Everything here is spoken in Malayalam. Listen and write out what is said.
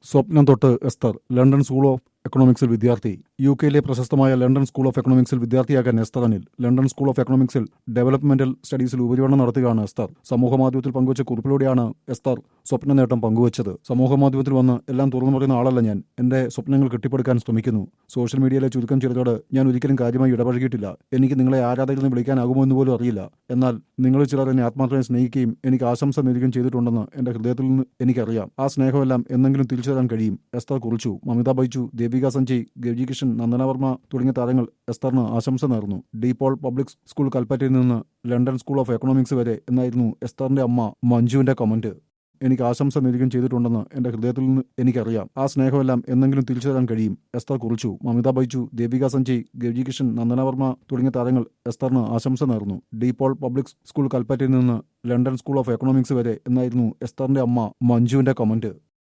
സ്വപ്നം തൊട്ട് എസ്തർ ലണ്ടൻ സ്കൂൾ ഓഫ് എക്കണോമിക്സിൽ വിദ്യാർത്ഥി. യുകെയിലെ പ്രശസ്തമായ ലണ്ടൻ സ്കൂൾ ഓഫ് എക്കണോമിക്സിൽ വിദ്യാർത്ഥിയാകാൻ Esther Anil. London school of എക്കണോമിക്സിൽ ഡെവലപ്മെന്റൽ സ്റ്റഡീസിൽ ഉപരിപഠനം നടത്തുകയാണ് എസ്തർ. സമൂഹമാധ്യമത്തിൽ പങ്കുവച്ച കുറിപ്പിലൂടെയാണ് എസ്തർ സ്വപ്ന നേട്ടം പങ്കുവച്ചത്. സമൂഹമാധ്യമത്തിൽ വന്ന് എല്ലാം തുറന്നു പറയുന്ന ആളല്ല ഞാൻ. എന്റെ സ്വപ്നങ്ങൾ കെട്ടിപ്പടുക്കാൻ ശ്രമിക്കുന്നു. സോഷ്യൽ മീഡിയയിലെ ചുരുക്കം ചിലരോട് ഞാൻ ഒരിക്കലും കാര്യമായി ഇടപഴകിയിട്ടില്ല. എനിക്ക് നിങ്ങളെ ആരാധകരെന്ന് വിളിക്കാനാകുമോ എന്ന് പോലും അറിയില്ല. എന്നാൽ നിങ്ങളിൽ ചിലർ എന്നെ ആത്മാർത്ഥമായി സ്നേഹിക്കുകയും എനിക്ക് ആശംസ നേരുകയും ചെയ്തിട്ടുണ്ടെന്ന് എന്റെ ഹൃദയത്തിൽ നിന്ന് എനിക്കറിയാം. ആ സ്നേഹമെല്ലാം എന്തെങ്കിലും തിരിച്ചു തരാൻ കഴിയും, എസ്തർ കുറിച്ചു. മമിത ബൈജു, ദേവിക സഞ്ജയ്, ഗൗജി കിഷൻ, നന്ദന വർമ്മ തുടങ്ങിയ താരങ്ങൾ എസ്തറിന് ആശംസ നേർന്നു. ഡീപോൾ പബ്ലിക് സ്കൂൾ കൽപ്പറ്റയിൽ നിന്ന് ലണ്ടൻ സ്കൂൾ ഓഫ് എക്കണോമിക്സ് വരെ എന്നായിരുന്നു എസ്തറിന്റെ അമ്മ മഞ്ജുവിന്റെ കമന്റ്. എനിക്ക് ആശംസ നേരുകയും ചെയ്തിട്ടുണ്ടെന്ന് എന്റെ ഹൃദയത്തിൽ നിന്ന് എനിക്കറിയാം. ആ സ്നേഹമെല്ലാം എന്തെങ്കിലും തിരിച്ചു തരാൻ കഴിയും, എസ്തർ കുറിച്ചു. മമിത ബൈജു, ദേവിക സഞ്ജയ്, ഗൗജി കിഷൻ, നന്ദന വർമ്മ തുടങ്ങിയ താരങ്ങൾ എസ്തറിന് ആശംസ നേർന്നു. ഡീപോൾ പബ്ലിക് സ്കൂൾ കൽപ്പറ്റയിൽ നിന്ന് ലണ്ടൻ സ്കൂൾ ഓഫ് എക്കണോമിക്സ് വരെ എന്നായിരുന്നു എസ്തറിന്റെ അമ്മ മഞ്ജുവിന്റെ കമന്റ്.